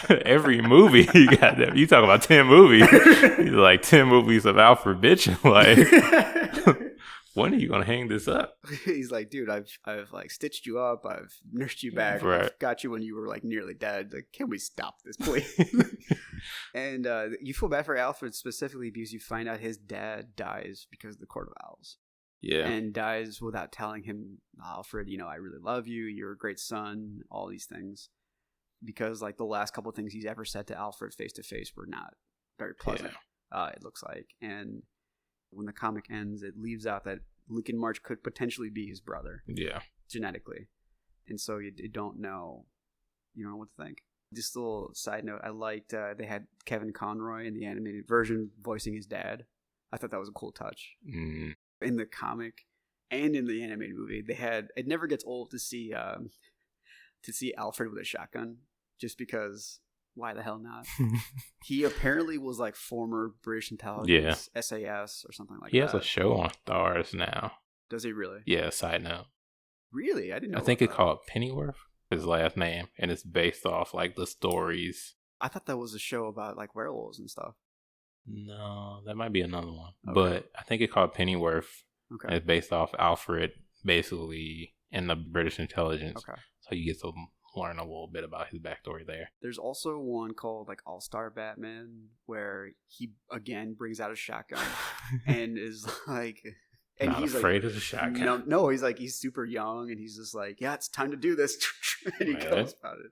Every movie he got that. You talk about 10 movies. He's like 10 movies of Alfred bitching. Like, when are you gonna hang this up? He's like, dude, I've like stitched you up, I've nursed you back, I've got you when you were like nearly dead. Like, can we stop this, please? And you feel bad for Alfred specifically because you find out his dad dies because of the Court of Owls. Yeah. And dies without telling him, Alfred, you know, I really love you, you're a great son, all these things. Because like the last couple of things he's ever said to Alfred face to face were not very pleasant. It looks like. And when the comic ends, it leaves out that Lincoln March could potentially be his brother. Yeah. Genetically. and so you don't know what to think. Just a little side note, I liked they had Kevin Conroy in the animated version voicing his dad. I thought that was a cool touch. In the comic and in the animated movie, it never gets old to see Alfred with a shotgun, just because why the hell not? He apparently was like former British intelligence, SAS or something like that. He has a show on Stars now. Does he really? Yeah, side note. Really? I didn't know. I think it's called Pennyworth, his last name, and it's based off like the stories. I thought that was a show about like werewolves and stuff. No, that might be another one. Okay. But I think it's called Pennyworth. Okay. And it's based off Alfred, basically, in the British intelligence. Okay. So you get to learn a little bit about his backstory there. There's also one called like All-Star Batman, where he again brings out a shotgun and is like, and Not he's afraid like, of the shotgun. No, he's super young and he's just like, yeah, it's time to do this, and he goes about it.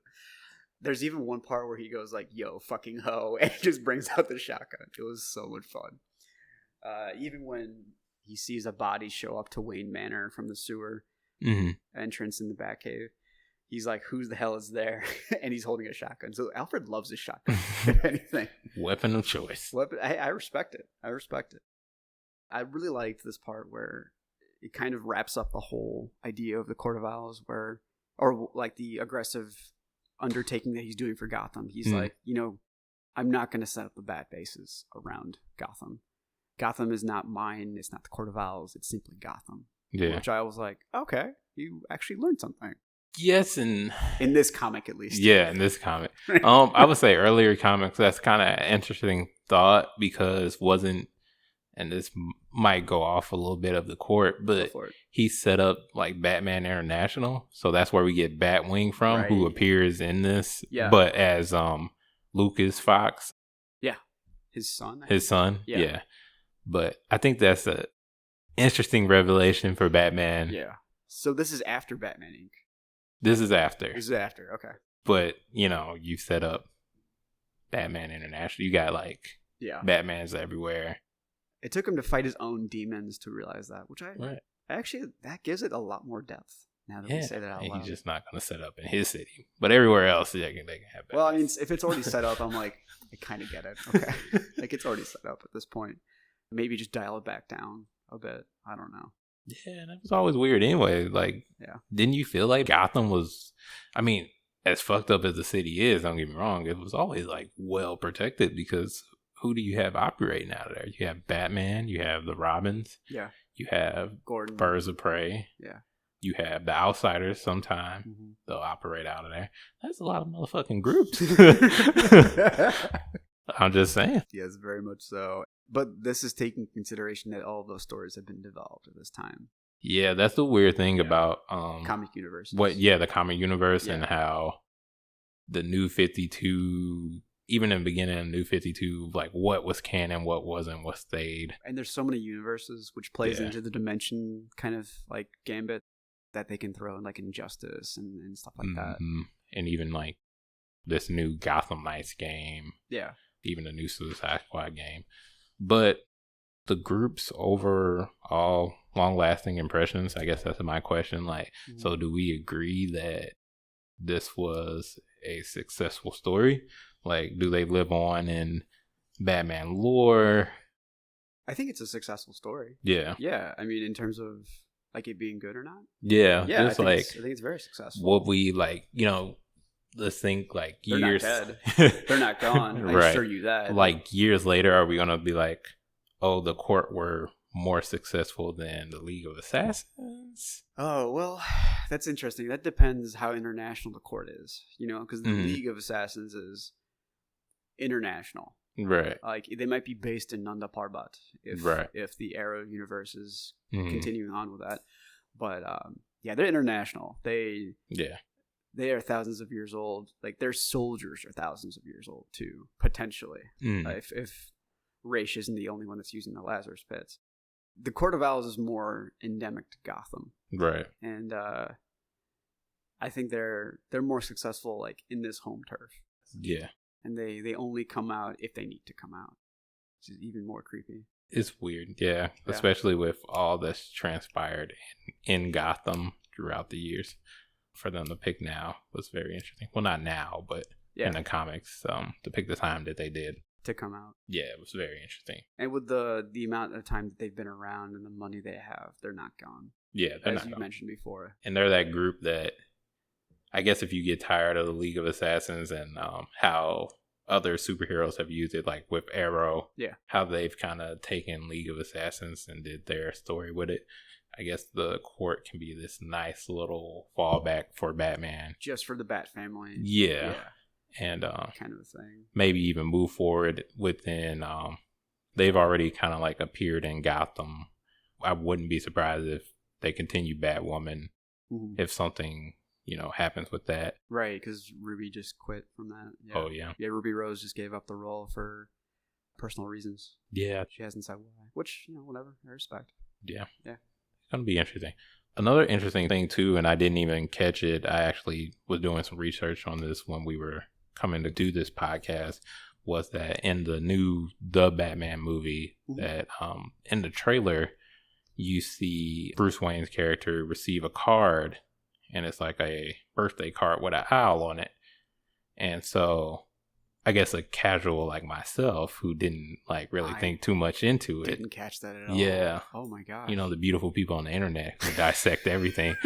There's even one part where he goes like, yo, fucking ho, and just brings out the shotgun. It was so much fun. Even when he sees a body show up to Wayne Manor from the sewer entrance in the Batcave, he's like, who the hell is there? And he's holding a shotgun. So Alfred loves his shotgun, if anything. Weapon of choice. I respect it. I really liked this part where it kind of wraps up the whole idea of the Court of Owls, or like the aggressive undertaking that he's doing for Gotham. He's like, I'm not going to set up the bat bases around Gotham. Gotham is not mine. It's not the Court of Owls. It's simply Gotham. Yeah. Which I was like, okay, you actually learned something. Yes, and in this comic at least. Yeah, in this comic. I would say earlier comics, that's kind of an interesting thought, because and this might go off a little bit of the court, but he set up like Batman International, so that's where we get Batwing from, who appears in this, but as Lucas Fox. Yeah, his son. Yeah. But I think that's a interesting revelation for Batman. Yeah. So this is after Batman Inc. This is after. Okay. But, you set up Batman International. You got Batmans everywhere. It took him to fight his own demons to realize that, which actually, that gives it a lot more depth. Now that we say that out loud. He's just not going to set up in his city. But everywhere else, they can have Batman. Well, I mean, if it's already set up, I'm like, I kind of get it. Okay. Like, it's already set up at this point. Maybe just dial it back down a bit. I don't know. Yeah, that was always weird anyway. Didn't you feel like Gotham was, as fucked up as the city is, don't get me wrong, it was always well protected, because who do you have operating out of there? You have Batman, you have the Robins, you have Gordon, Birds of Prey, you have the Outsiders. Sometime they'll operate out of there. That's a lot of motherfucking groups. I'm just saying. Yes, very much so. But this is taking consideration that all of those stories have been developed at this time. Yeah, that's the weird thing about comic universe. The comic universe, and how the New 52, even in the beginning of New 52, what was canon, what wasn't, what stayed. And there's so many universes, which plays into the dimension kind of gambit that they can throw in Injustice and stuff like that. And even this new Gotham Knights game. Yeah. Even the new Suicide Squad game. But the group's overall long-lasting impressions, I guess that's my question. So do we agree that this was a successful story? Do they live on in Batman lore? I think it's a successful story. Yeah. Yeah. I mean, in terms of it being good or not. Yeah. Yeah. I think it's very successful. What we let's think they're years. They're not dead. They're not gone. Right. I assure you that. Years later, are we gonna be oh, the court were more successful than the League of Assassins? Oh, well, that's interesting. That depends how international the court is, because the League of Assassins is international. Right. They might be based in Nanda Parbat if the Arrow universe is continuing on with that. But they're international. They are thousands of years old. Their soldiers are thousands of years old too, potentially. If Raish isn't the only one that's using the Lazarus pits. The Court of Owls is more endemic to Gotham. Right. And I think they're more successful in this home turf. Yeah. And they only come out if they need to come out, which is even more creepy. It's weird, yeah. Especially with all that's transpired in Gotham throughout the years. for them to pick now was very interesting. Well, not now, but in the comics, to pick the time that they did to come out. Yeah, it was very interesting. And with the amount of time that they've been around and the money they have, they're not gone. Yeah, they're not as you gone. mentioned before. And they're that group that, I guess, if you get tired of the League of Assassins and how other superheroes have used it, like with Arrow, how they've kind of taken League of Assassins and did their story with it. I guess the Court can be this nice little fallback for Batman. Just for the Bat family. Yeah. And kind of a thing. Maybe even move forward within, they've already kind of like appeared in Gotham. I wouldn't be surprised if they continue Batwoman, if something, happens with that. Right, because Ruby just quit from that. Yeah. Oh, yeah. Yeah, Ruby Rose just gave up the role for personal reasons. Yeah. She hasn't said why, which, whatever, I respect. Yeah. It's going to be interesting. Another interesting thing, too, and I didn't even catch it, I actually was doing some research on this when we were coming to do this podcast, was that in the new The Batman movie, that in the trailer, you see Bruce Wayne's character receive a card, and it's like a birthday card with an owl on it. And so I guess a casual like myself who didn't really think too much into it. Didn't catch that at all. Yeah. Oh my gosh. The beautiful people on the internet who dissect everything.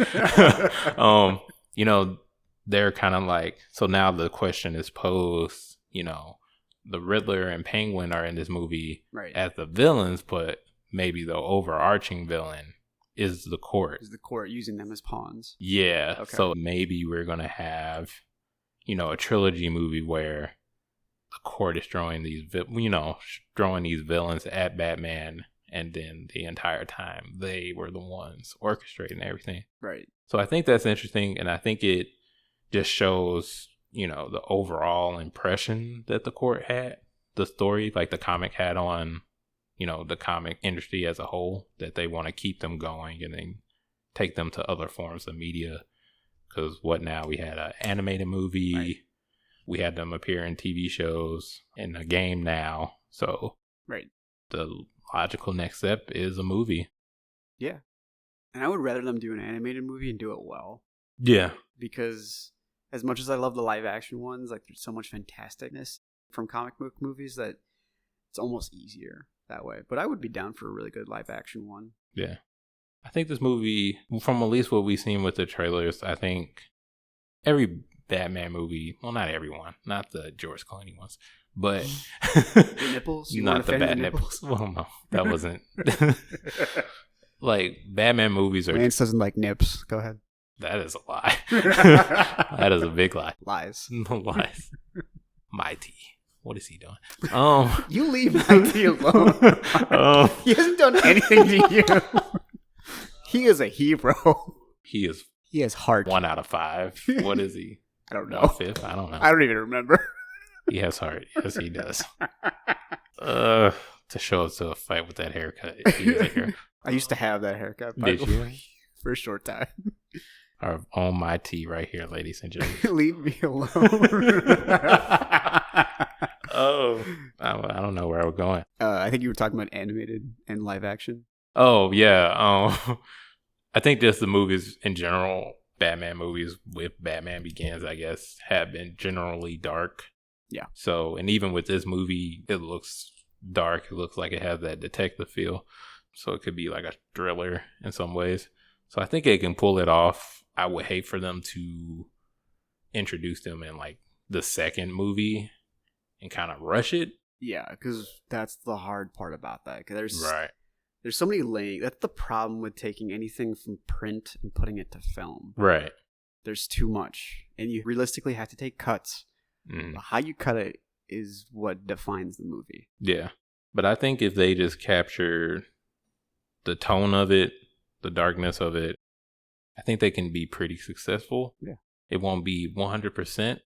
They're kind of like, so now the question is posed, the Riddler and Penguin are in this movie as the villains, but maybe the overarching villain is the Court. Is the Court using them as pawns? Yeah. Okay. So maybe we're going to have, a trilogy movie where the Court is throwing these villains at Batman, and then the entire time they were the ones orchestrating everything. Right. So I think that's interesting, and I think it just shows, the overall impression that the Court had, the story, like the comic had on, the comic industry as a whole, that they want to keep them going and then take them to other forms of media. Because what now? We had an animated movie. Right. We had them appear in TV shows, in a game now. So the logical next step is a movie. Yeah. And I would rather them do an animated movie and do it well. Yeah. Because as much as I love the live action ones, there's so much fantasticness from comic book movies that it's almost easier that way. But I would be down for a really good live action one. Yeah. I think this movie, from at least what we've seen with the trailers, I think every Batman movie, well, not everyone, not the George Clooney ones, but the nipples? You not the bad nipples? Well, no, that wasn't. Batman movies are... Lance doesn't like nips. Go ahead. That is a lie. That is a big lie. Lies. No lies. Mighty. What is he doing? You leave Mighty alone. He hasn't done anything to you. He is a hero. He has heart. 1 out of 5. What is he? I don't know. 5th? I don't know. I don't even remember. He has heart. Yes, he does. To show up to a fight with that haircut. I used to have that haircut. Did you? For a short time. Our own my tea right here, ladies and gentlemen. Leave me alone. I don't know where I was going. I think you were talking about animated and live action. Oh, yeah. I think just the movies in general, Batman movies with Batman Begins, I guess, have been generally dark. Yeah. So, and even with this movie, it looks dark. It looks like it has that detective feel. So it could be like a thriller in some ways. So I think it can pull it off. I would hate for them to introduce them in the second movie and kind of rush it. Yeah, because that's the hard part about that. Cause there's so many layers. That's the problem with taking anything from print and putting it to film. Right. There's too much. And you realistically have to take cuts. How you cut it is what defines the movie. Yeah. But I think if they just capture the tone of it, the darkness of it, I think they can be pretty successful. Yeah. It won't be 100%.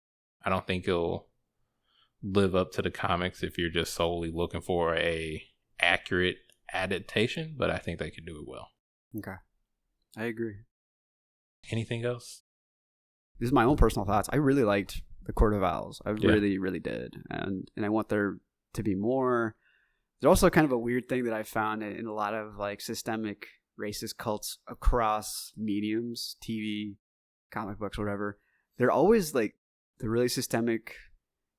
I don't think it'll live up to the comics if you're just solely looking for a accurate adaptation, but I think they could do it well. Okay. I agree. Anything else? This is my own personal thoughts. I really liked The Court of Owls. I really, really did. And I want there to be more. There's also kind of a weird thing that I found in a lot of systemic racist cults across mediums, TV, comic books or whatever, they're always like the really systemic,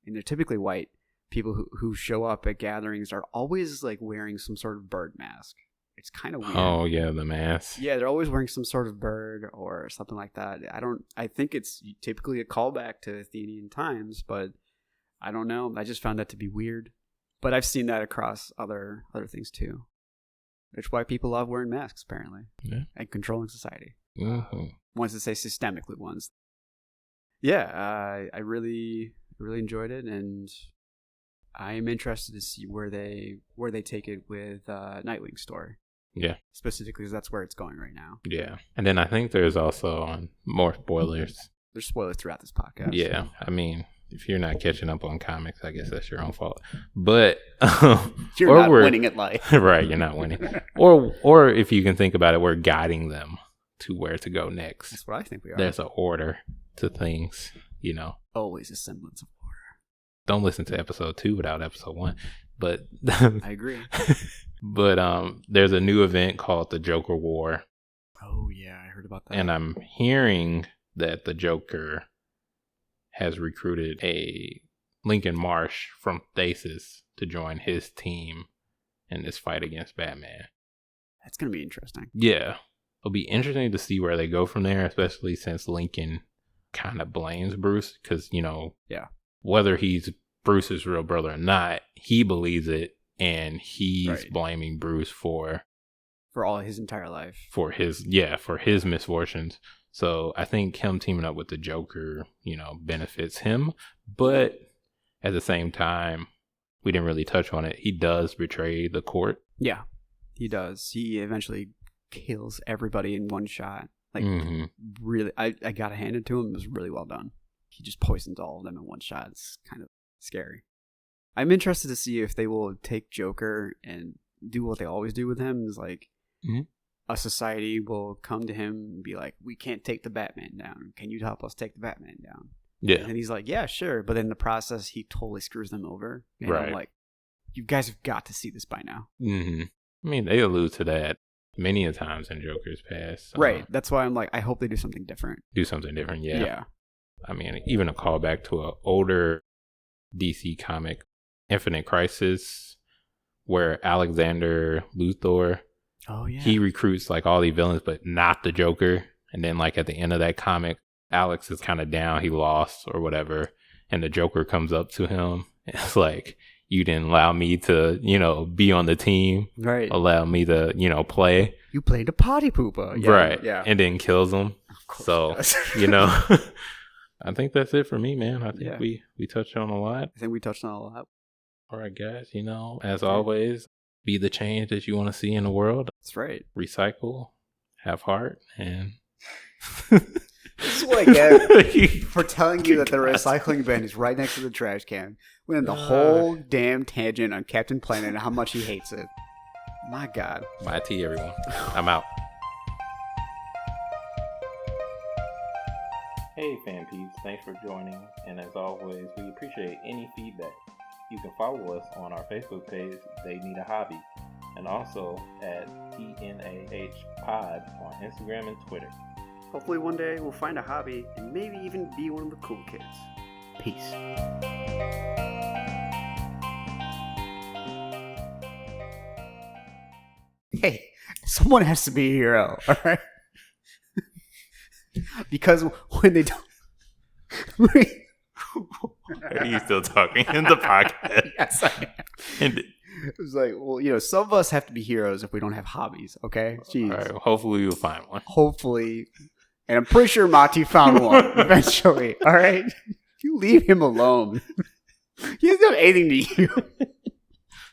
and they're typically white people who show up at gatherings are always like wearing some sort of bird mask. It's kind of weird. Oh yeah, the mask. Yeah, they're always wearing some sort of bird or something like that. I think it's typically a callback to Athenian times, but I don't know. I just found that to be weird. But I've seen that across other things too. It's why people love wearing masks, apparently, and controlling society. Ones that say systemically ones. Yeah, I really enjoyed it, and I'm interested to see where they take it with Nightwing's story. Yeah. Specifically, because that's where it's going right now. Yeah. And then I think there's also more spoilers. There's spoilers throughout this podcast. Yeah. I mean, if you're not catching up on comics, I guess that's your own fault. But you're not winning at life. Right, you're not winning. Or if you can think about it, we're guiding them to where to go next. That's what I think we are. There's an order to things, you know. Always a semblance of order. Don't listen to episode 2 without episode 1. But I agree. But there's a new event called the Joker War. Oh yeah, I heard about that. And I'm hearing that the Joker has recruited a Lincoln Marsh from Thesis to join his team in this fight against Batman. That's going to be interesting. Yeah. It'll be interesting to see where they go from there, especially since Lincoln kind of blames Bruce because, you know, whether he's Bruce's real brother or not, he believes it, and he's blaming Bruce for all his entire life. For his misfortunes. So I think him teaming up with the Joker, you know, benefits him. But at the same time, we didn't really touch on it. He does betray the court. Yeah, he does. He eventually kills everybody in one shot. Like, really, I got to hand it to him. It was really well done. He just poisons all of them in one shot. It's kind of scary. I'm interested to see if they will take Joker and do what they always do with him. Is like, a society will come to him and be like, we can't take the Batman down. Can you help us take the Batman down? Yeah. And he's like, yeah, sure. But in the process, he totally screws them over. And I'm like, you guys have got to see this by now. I mean, they allude to that many a times in Joker's past. Right. That's why I'm like, I hope they do something different. Yeah. I mean, even a callback to an older DC comic, Infinite Crisis, where Alexander Luthor, he recruits like all these villains, but not the Joker. And then like at the end of that comic, Alex is kind of down, he lost or whatever, and the Joker comes up to him. It's like, you didn't allow me to, you know, be on the team. Right. Allow me to, you know, play. You played a potty pooper. Yeah, right. Yeah. And then kills him. So, you know, I think that's it for me, man. I think we touched on a lot. I think we touched on a lot. All right, guys. You know, as always, be the change that you want to see in the world. That's right. Recycle, have heart, and... This is what I get for telling you that the recycling bin is right next to the trash can. We went the whole damn tangent on Captain Planet and how much he hates it. My God. My tea, everyone. I'm out. Hey, fan peeps. Thanks for joining. And as always, we appreciate any feedback. You can follow us on our Facebook page, They Need a Hobby, and also at TNAH Pod on Instagram and Twitter. Hopefully one day we'll find a hobby and maybe even be one of the cool kids. Peace. Hey, someone has to be a hero, all right? Because when they don't... Are you still talking in the podcast? Yes, I am. It was like, well, you know, some of us have to be heroes if we don't have hobbies, okay? Jeez. All right, hopefully you'll find one. Hopefully. And I'm pretty sure Mati found one eventually, all right? You leave him alone. He doesn't have anything to you.